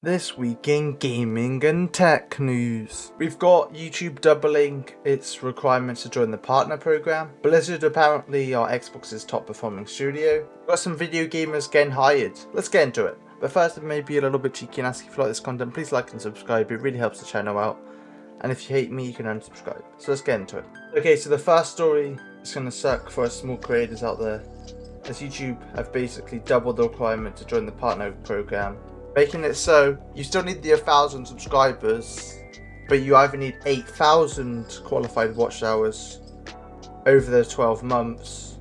This week in gaming and tech news, we've got YouTube doubling its requirements to join the partner program. Blizzard apparently are Xbox's top performing studio. We've got some video gamers getting hired. Let's get into it. But first, it may be a little bit cheeky and ask if you like this content, please like and subscribe. It really helps the channel out. And if you hate me, you can unsubscribe. So let's get into it. Okay, so the first story is going to suck for us small creators out there, as YouTube have basically doubled the requirement to join the partner program, making it so you still need the 1,000 subscribers, but you either need 8,000 qualified watch hours over the 12 months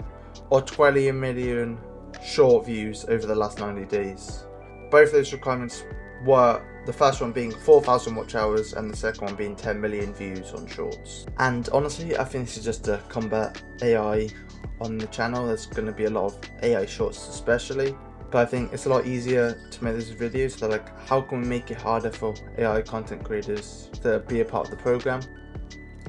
or 20 million short views over the last 90 days. Both those requirements were the first one being 4,000 watch hours and the second one being 10 million views on shorts. And honestly, I think this is just to combat AI on the channel. There's going to be a lot of AI shorts especially. But I think it's a lot easier to make these videos. So like, how can we make it harder for AI content creators to be a part of the program,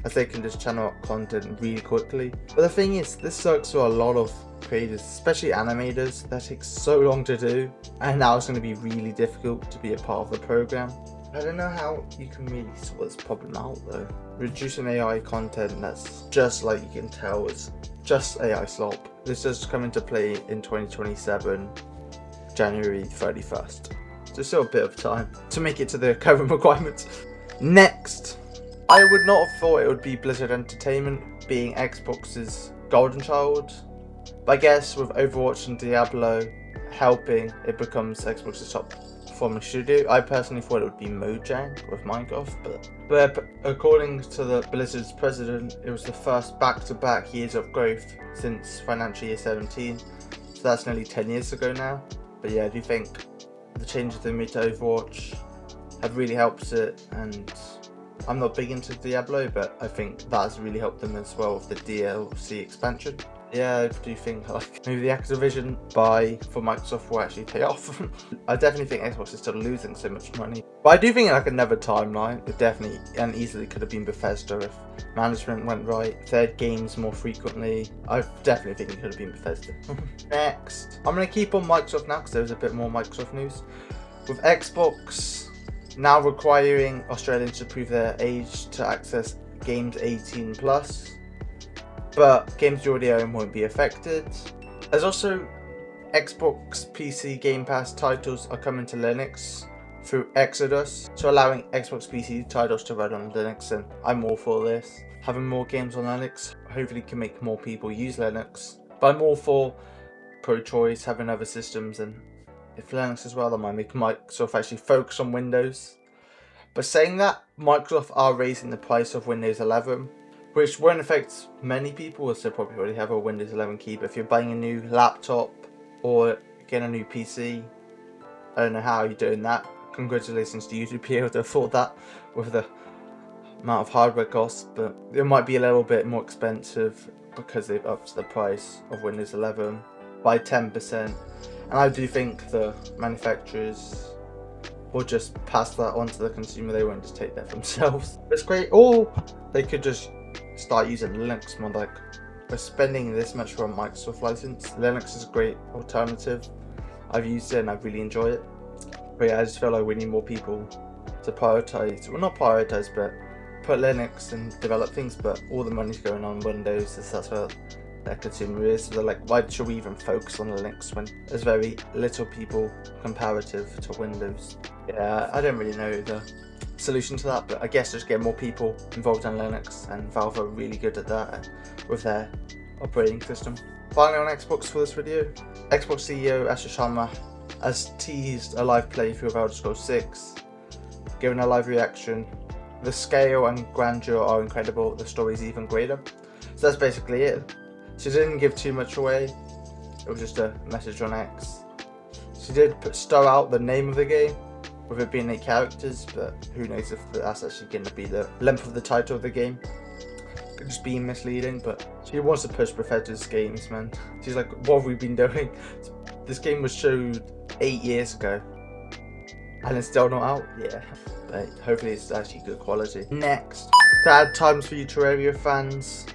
as they can just channel out content really quickly. But the thing is, this sucks for a lot of creators, especially animators. That takes so long to do, and now it's going to be really difficult to be a part of the program. I don't know how you can really sort this problem out though. Reducing AI content that's just, like you can tell, is just AI slop. This does come into play in 2027. January 31st. So still a bit of time to make it to the current requirements. Next, I would not have thought it would be Blizzard Entertainment being Xbox's golden child, but I guess with Overwatch and Diablo helping, it becomes Xbox's top performing studio. I personally thought it would be Mojang with Minecraft, but according to the Blizzard's president, it was the first back-to-back years of growth since financial year 17, so that's nearly 10 years ago now. But yeah, I do think the changes they made to Overwatch have really helped it, and I'm not big into Diablo, but I think that has really helped them as well with the DLC expansion. Yeah, I do think like maybe the Activision buy for Microsoft will actually pay off. I definitely think Xbox is still losing so much money. But I do think like another timeline, it definitely and easily could have been Bethesda if management went right, if they had games more frequently. I definitely think it could have been Bethesda. Next, I'm going to keep on Microsoft now because there's a bit more Microsoft news. With Xbox now requiring Australians to prove their age to access games 18 plus. But games you already own won't be affected. There's also Xbox PC Game Pass titles are coming to Linux through Exodus, so allowing Xbox PC titles to run on Linux, and I'm all for this. Having more games on Linux hopefully can make more people use Linux, but I'm all for pro-choice, having other systems, and if Linux as well, that might make Microsoft actually focus on Windows. But saying that, Microsoft are raising the price of Windows 11, which won't affect many people as they probably already have a Windows 11 key. But if you're buying a new laptop or getting a new PC, I don't know how you're doing that. Congratulations to you to be able to afford that with the amount of hardware costs, but it might be a little bit more expensive because they've upped the price of Windows 11 by 10%. And I do think the manufacturers will just pass that on to the consumer. They won't just take that for themselves. It's great. Or they could just start using Linux more. Like, we're spending this much for a Microsoft license. Linux is a great alternative. I've used it and I really enjoy it. But yeah, I just feel like we need more people to prioritize, well, not prioritize, but put Linux and develop things. But all the money's going on Windows, so that's where their consumer is. So they're like, why should we even focus on Linux when there's very little people comparative to Windows? Yeah, I don't really know the solution to that, but I guess just get more people involved in Linux, and Valve are really good at that with their operating system. Finally, on Xbox for this video, Xbox CEO Asher Sharma has teased a live playthrough of Elder Scrolls 6, given a live reaction. The scale and grandeur are incredible, the story is even greater. So that's basically it. She didn't give too much away, it was just a message on X. She did star out the name of the game, with it being 8 characters, but who knows if that's actually going to be the length of the title of the game. Could just be misleading, but she wants to push Bethesda's games, man. She's like, what have we been doing? This game was showed 8 years ago, and it's still not out. Yeah, but hopefully it's actually good quality. Next, sad times for you Terraria fans,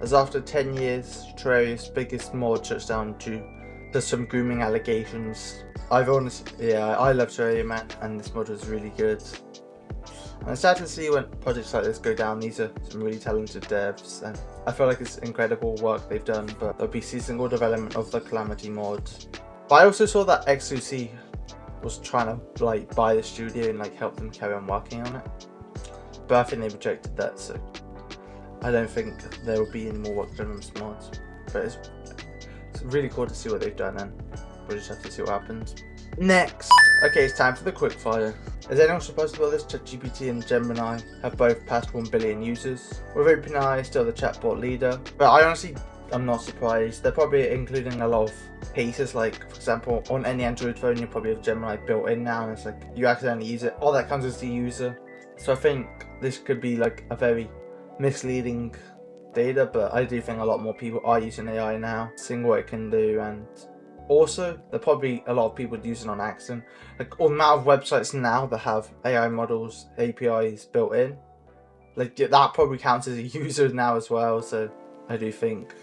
as after 10 years, Terraria's biggest mod shuts down due There's some grooming allegations. I love Terraria, man, and this mod was really good. And it's sad to see when projects like this go down. These are some really talented devs, and I feel like it's incredible work they've done, but they'll be ceasing all development of the Calamity mod. But I also saw that XOC was trying to like buy the studio and like help them carry on working on it. But I think they rejected that, so I don't think there will be any more work done on this mod. But it's really cool to see what they've done, and we'll just have to see what happens. Next! Okay, it's time for the quickfire. Is anyone surprised about this? ChatGPT and Gemini have both passed 1 billion users, with OpenAI still the chatbot leader. But I honestly, I'm not surprised. They're probably including a lot of cases, like for example, on any Android phone you probably have Gemini built in now, and it's like you accidentally use it, all that comes as the user. So I think this could be like a very misleading data, but I do think a lot more people are using AI now, seeing what it can do, and also there are probably a lot of people using it on accident. Like the amount of websites now that have AI models, APIs built in, like that probably counts as a user now as well. So I do think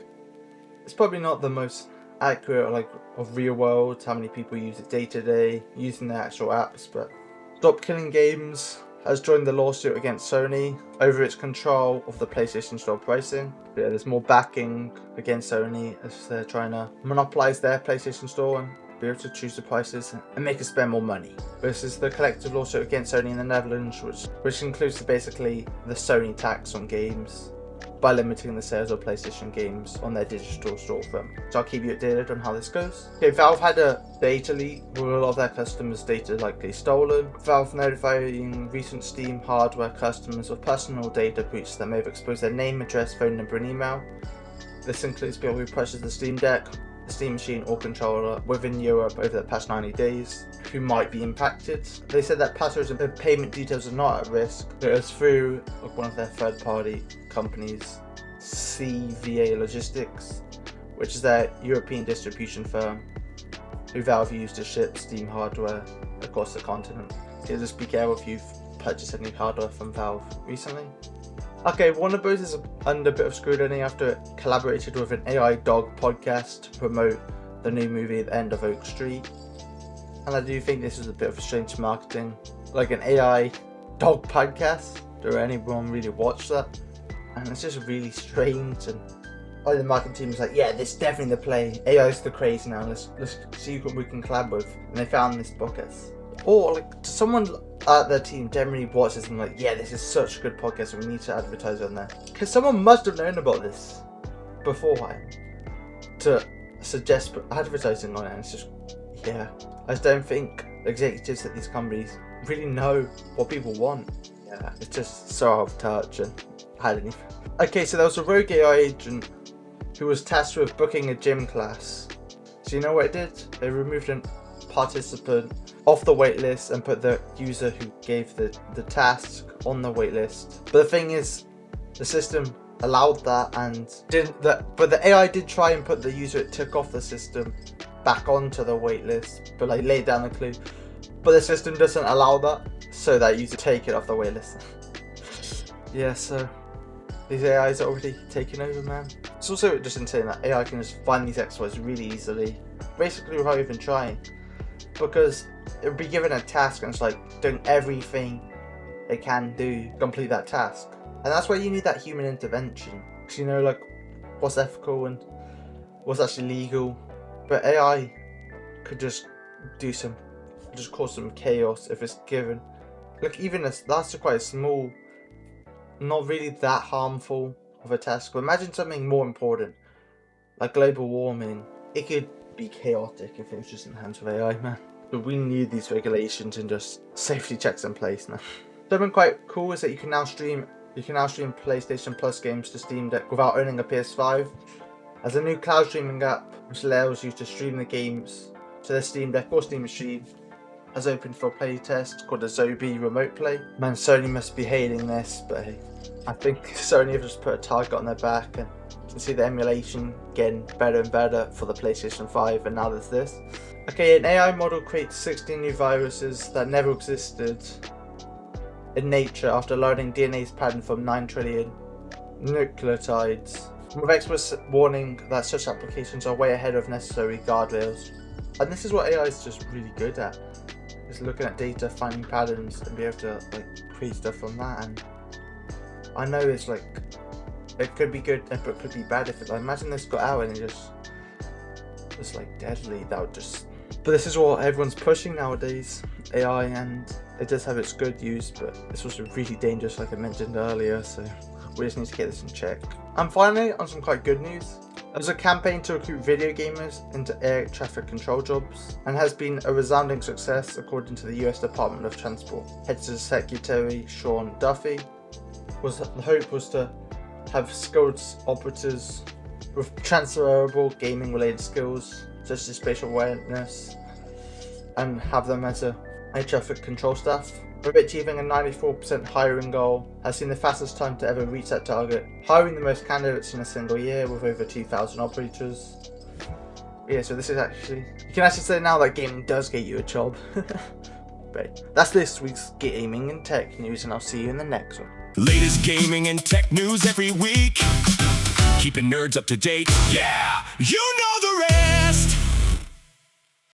it's probably not the most accurate like of real world, how many people use it day to day using the actual apps. But Stop Killing Games has joined the lawsuit against Sony over its control of the PlayStation Store pricing. Yeah, there's more backing against Sony as they're trying to monopolize their PlayStation Store and be able to choose the prices and make us spend more money. This is the collective lawsuit against Sony in the Netherlands, which includes basically the Sony tax on games by limiting the sales of PlayStation games on their digital storefront. So I'll keep you updated on how this goes. Okay, Valve had a data leak with a lot of their customers' data likely stolen. Valve notifying recent Steam hardware customers of personal data breaches that may have exposed their name, address, phone number and email. This includes people who purchased the Steam Deck, the Steam Machine or controller within Europe over the past 90 days who might be impacted. They said that passwords and payment details are not at risk. It was through one of their third-party companies, Squidzeyy Logistics, which is their European distribution firm, who Valve used to ship Steam hardware across the continent. So just be careful if you've purchased any hardware from Valve recently. Okay, Warner Bros is under a bit of scrutiny after it collaborated with an AI dog podcast to promote the new movie The End of Oak Street. And I do think this is a bit of strange marketing, like an AI dog podcast. Do anyone really watch that? And it's just really strange, and the marketing team was like, yeah, this is definitely the play. AI's the craze now, let's see what we can collab with. And they found this podcast. Or like someone at their team generally watches and like, yeah, this is such a good podcast and we need to advertise on there. Because someone must have known about this beforehand to suggest advertising on it. And it's just, yeah, I just don't think executives at these companies really know what people want. Yeah, it's just so out of touch and had anything. Okay, so there was a rogue AI agent who was tasked with booking a gym class. So you know what it did? They removed a participant off the waitlist and put the user who gave the task on the waitlist. But the thing is, the system allowed that and didn't that, but the AI did try and put the user it took off the system back onto the waitlist, but like laid down the clue. But the system doesn't allow that, so that user take it off the waitlist. Yeah, so these AIs are already taking over, man. It's also just insane that AI can just find these exploits really easily, basically without even trying, because it would be given a task and it's like doing everything it can do to complete that task. And that's why you need that human intervention, because you know, like, what's ethical and what's actually legal. But AI could just cause some chaos if it's given. Like, even that's quite a small, not really that harmful of a task. But imagine something more important, like global warming. It could be chaotic if it was just in the hands of AI, man. But we need these regulations and just safety checks in place, man. Something quite cool is that you can now stream PlayStation Plus games to Steam Deck without owning a PS5. As a new cloud streaming app which allows you to stream the games to the Steam Deck or Steam Machine has opened for a playtest called the Squidzeyy Remote Play. Man, Sony must be hating this, but hey, I think Sony have just put a target on their back, and you can see the emulation getting better and better for the PlayStation 5, and now there's this. Okay, an AI model creates 16 new viruses that never existed in nature after learning DNA's pattern from 9 trillion nucleotides. with experts warning that such applications are way ahead of necessary guardrails. And this is what AI is just really good at. Just looking at data, finding patterns, and be able to like create stuff from that. And I know it's like it could be good, but it could be bad if it. Like, imagine this got out and it just like deadly. That would just. But this is what everyone's pushing nowadays, AI, and it does have its good use, but it's also really dangerous, like I mentioned earlier. So we just need to get this in check. And finally, on some quite good news. There's a campaign to recruit video gamers into air traffic control jobs, and has been a resounding success according to the US Department of Transport. Head to Secretary Sean Duffy. The hope was to have skilled operators with transferable gaming related skills such as spatial awareness and have them as air traffic control staff. With achieving a 94% hiring goal, has seen the fastest time to ever reach that target, hiring the most candidates in a single year with over 2,000 operators. Yeah, so this is actually, you can actually say now that gaming does get you a job. But that's this week's gaming and tech news, and I'll see you in the next one. Latest gaming and tech news every week, keeping nerds up to date. Yeah, you know